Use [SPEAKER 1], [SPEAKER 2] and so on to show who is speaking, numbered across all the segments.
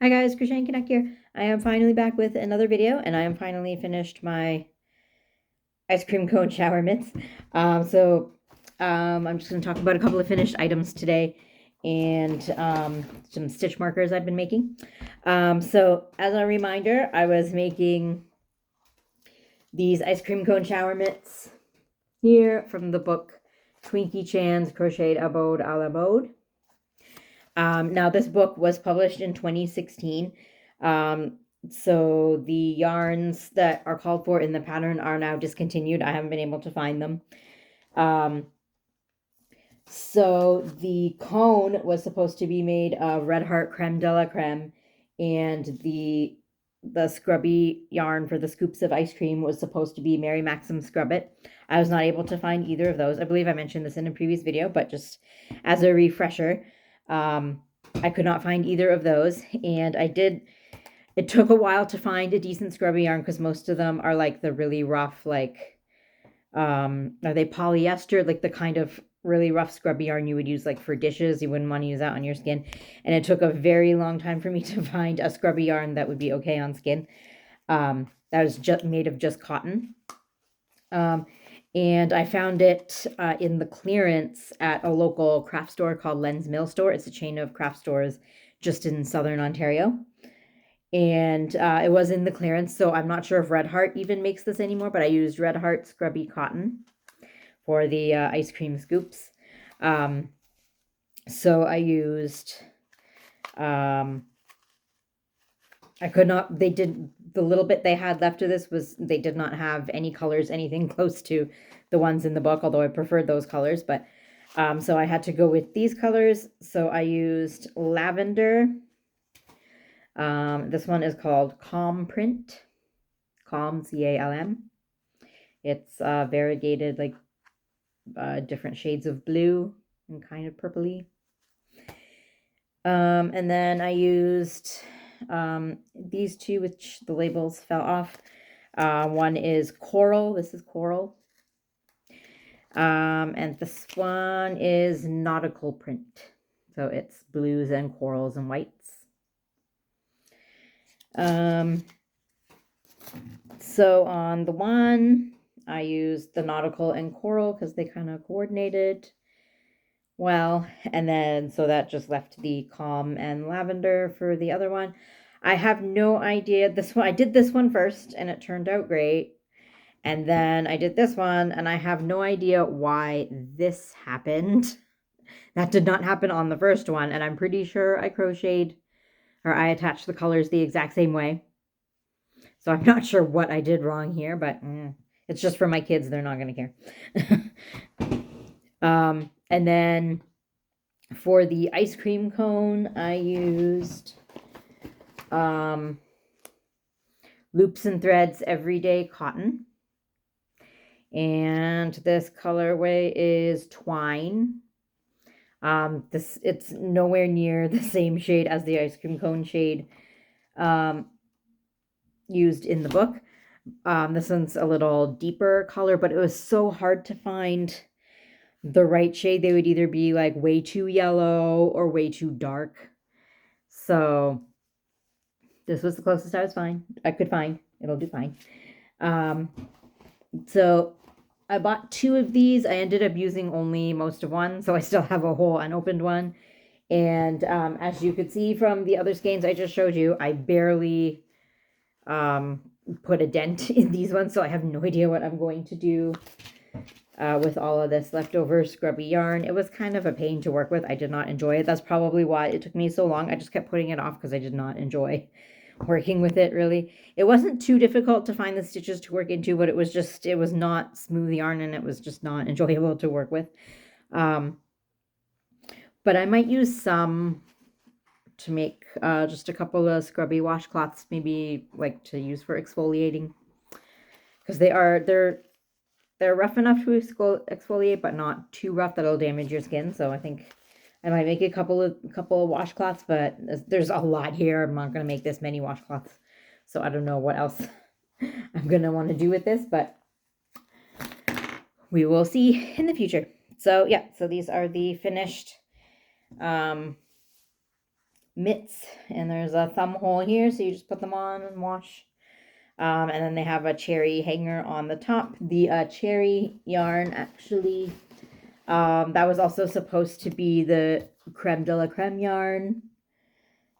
[SPEAKER 1] Hi guys, Krishan Kanak here. I am finally back with another video, and I am finally finished my ice cream cone shower mitts. I'm just going to talk about a couple of finished items today and some stitch markers I've been making. So as a reminder, I was making these ice cream cone shower mitts here from the book Twinkie Chan's Crocheted Abode a la Mode. Now, this book was published in 2016. So the yarns that are called for in the pattern are now discontinued. I haven't been able to find them. So the cone was supposed to be made of Red Heart Creme de la Creme, and the scrubby yarn for the scoops of ice cream was supposed to be Mary Maxim Scrub It. I was not able to find either of those. I believe I mentioned this in a previous video, but just as a refresher, I could not find either of those, and it took a while to find a decent scrubby yarn because most of them are like the really rough, like, are they polyester, like the kind of really rough scrubby yarn you would use like for dishes. You wouldn't want to use that on your skin. And it took a very long time for me to find a scrubby yarn that would be okay on skin. That was just made of just cotton. And I found it in the clearance at a local craft store called Len's Mill Store. It's a chain of craft stores just in southern Ontario. And it was in the clearance, so I'm not sure if Red Heart even makes this anymore, but I used Red Heart Scrubby Cotton for the ice cream scoops. So I used, I could not, they did, the little bit they had left of this was, they did not have any colors, anything close to the ones in the book, although I preferred those colors, but so I had to go with these colors. So I used lavender. This one is called Calm Print. Calm, C-A-L-M. It's variegated, like different shades of blue and kind of purpley. And then I used these two, which the labels fell off. One is Coral. This is Coral. And this one is Nautical Print. So it's blues and corals and whites. So on the one, I used the nautical and coral because they kind of coordinated well. And then, so that just left the calm and lavender for the other one. I have no idea. This one, I did this one first and it turned out great. And then I did this one and I have no idea why this happened. That did not happen on the first one. And I'm pretty sure I crocheted or I attached the colors the exact same way. So I'm not sure what I did wrong here, but it's just for my kids. They're not going to care. And then for the ice cream cone, I used Loops and Threads Everyday Cotton. And this colorway is Twine. It's nowhere near the same shade as the ice cream cone shade used in the book. This one's a little deeper color, but it was so hard to find the right shade. They would either be like way too yellow or way too dark. So this was the closest I could find. It'll do fine. So I bought two of these. I ended up using only most of one, so I still have a whole unopened one. And as you could see from the other skeins I just showed you, I barely put a dent in these ones, so I have no idea what I'm going to do with all of this leftover scrubby yarn. It was kind of a pain to work with. I did not enjoy it. That's probably why it took me so long. I just kept putting it off because I did not enjoy working with it, really. It wasn't too difficult to find the stitches to work into, but it was not smooth yarn and it was just not enjoyable to work with. But I might use some to make just a couple of scrubby washcloths, maybe like to use for exfoliating, because they're rough enough to exfoliate, but not too rough that it'll damage your skin. So I think I might make a couple of washcloths, but there's a lot here. I'm not going to make this many washcloths, so I don't know what else I'm going to want to do with this, but we will see in the future. So yeah, so these are the finished mitts, and there's a thumb hole here, so you just put them on and wash. And then they have a cherry hanger on the top. The cherry yarn actually, that was also supposed to be the creme de la creme yarn,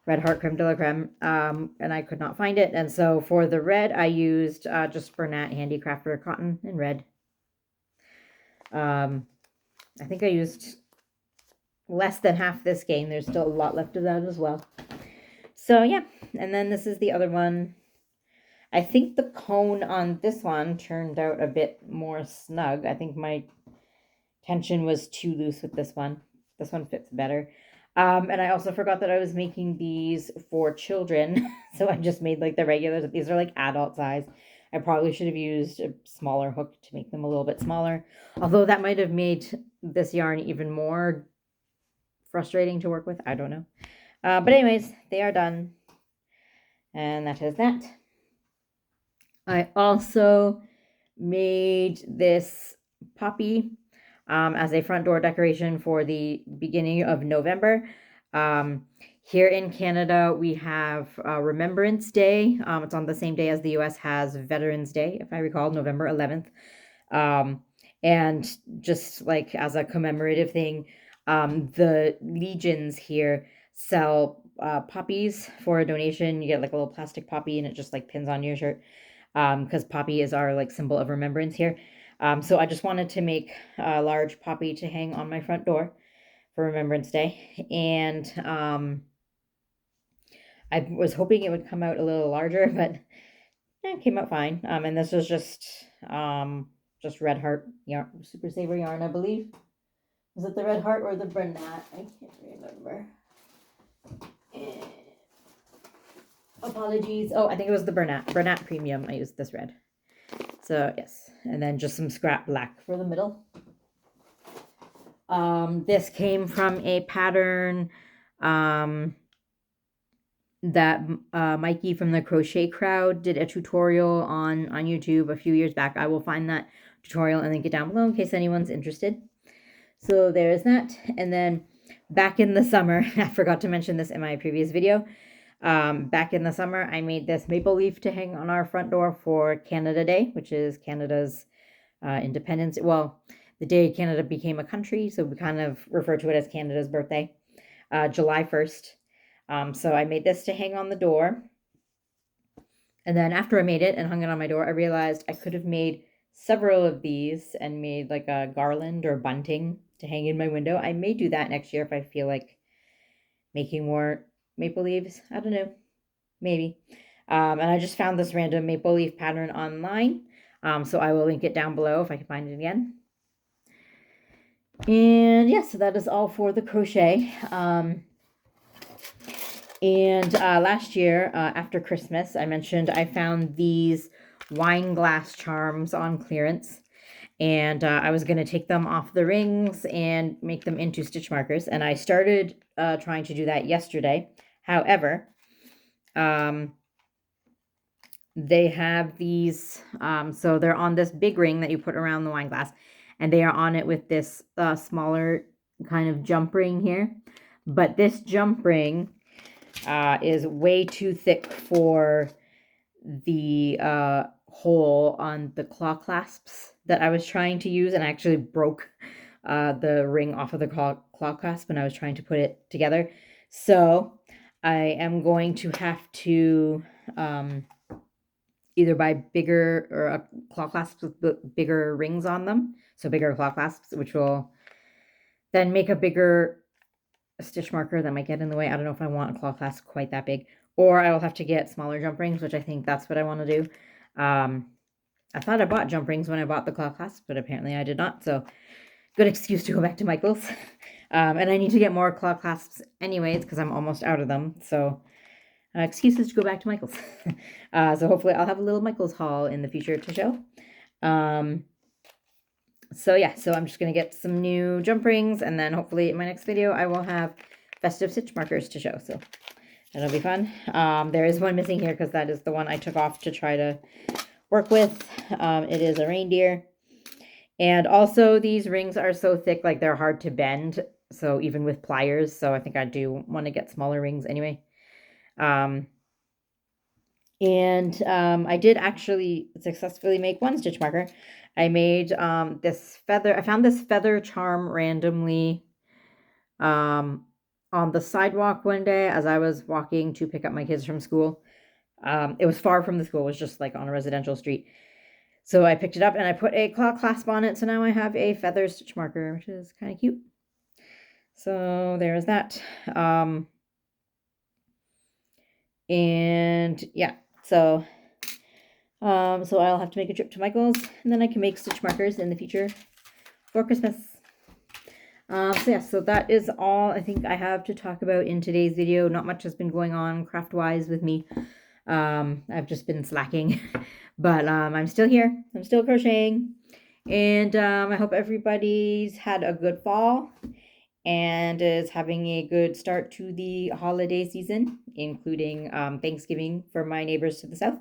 [SPEAKER 1] Red Heart creme de la creme, and I could not find it. And so for the red, I used just Bernat Handicrafter cotton in red. I think I used less than half this skein. There's still a lot left of that as well. So yeah, and then this is the other one. I think the cone on this one turned out a bit more snug. I think my tension was too loose with this one. This one fits better. And I also forgot that I was making these for children. So I just made like the regulars. These are like adult size. I probably should have used a smaller hook to make them a little bit smaller. Although that might have made this yarn even more frustrating to work with. I don't know. But anyways, they are done. And that is that. I also made this poppy as a front door decoration for the beginning of November. Here in Canada, we have Remembrance Day. It's on the same day as the US has Veterans Day, if I recall, November 11th. And just like as a commemorative thing, the Legions here sell poppies for a donation. You get like a little plastic poppy and it just like pins on your shirt, because poppy is our like symbol of remembrance here. So I just wanted to make a large poppy to hang on my front door for Remembrance Day. And I was hoping it would come out a little larger, but it came out fine. And this was just Red Heart yarn, Super Saver yarn, I believe. Is it the Red Heart or the Bernat? I can't remember. Apologies. Oh, I think it was the Bernat Premium. I used this red. So yes, and then just some scrap black for the middle. This came from a pattern that Mikey from the Crochet Crowd did a tutorial on YouTube a few years back. I will find that tutorial and link it down below in case anyone's interested. So there's that. And then back in the summer, I forgot to mention this in my previous video. Back in the summer, I made this maple leaf to hang on our front door for Canada Day, which is Canada's independence. Well, the day Canada became a country, so we kind of refer to it as Canada's birthday, July 1st. So I made this to hang on the door. And then after I made it and hung it on my door, I realized I could have made several of these and made like a garland or bunting to hang in my window. I may do that next year if I feel like making more maple leaves. I don't know, maybe. And I just found this random maple leaf pattern online. So I will link it down below if I can find it again. And yeah, so that is all for the crochet. And last year, after Christmas, I mentioned I found these wine glass charms on clearance. And I was going to take them off the rings and make them into stitch markers. And I started trying to do that yesterday. However, they have these, so they're on this big ring that you put around the wine glass. And they are on it with this smaller kind of jump ring here. But this jump ring is way too thick for the hole on the claw clasps that I was trying to use, and I actually broke the ring off of the claw clasp when I was trying to put it together. So I am going to have to either buy bigger or claw clasps with bigger rings on them, so bigger claw clasps, which will then make a bigger stitch marker that might get in the way. I don't know if I want a claw clasp quite that big, or I will have to get smaller jump rings, which I think that's what I want to do. I thought I bought jump rings when I bought the claw clasp, but apparently I did not. So good excuse to go back to Michael's. And I need to get more claw clasps anyways, because I'm almost out of them. So excuses to go back to Michael's. So hopefully I'll have a little Michael's haul in the future to show. So yeah, so I'm just going to get some new jump rings, and then hopefully in my next video I will have festive stitch markers to show. So that'll be fun. There is one missing here because that is the one I took off to try to work with. It is a reindeer. And also these rings are so thick, like they're hard to bend. So even with pliers, so I think I do want to get smaller rings anyway. I did actually successfully make one stitch marker. I made this feather. I found this feather charm randomly on the sidewalk one day as I was walking to pick up my kids from school. It was far from the school. It was just like on a residential street. So I picked it up and I put a claw clasp on it. So now I have a feather stitch marker, which is kind of cute. So there's that. And yeah, so I'll have to make a trip to Michael's, and then I can make stitch markers in the future for Christmas. So that is all I think I have to talk about in today's video. Not much has been going on craft-wise with me. I've just been slacking, but I'm still here. I'm still crocheting, and I hope everybody's had a good fall and is having a good start to the holiday season, including Thanksgiving for my neighbors to the south.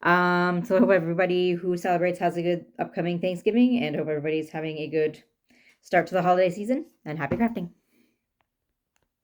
[SPEAKER 1] So I hope everybody who celebrates has a good upcoming Thanksgiving, and hope everybody's having a good start to the holiday season, and happy crafting.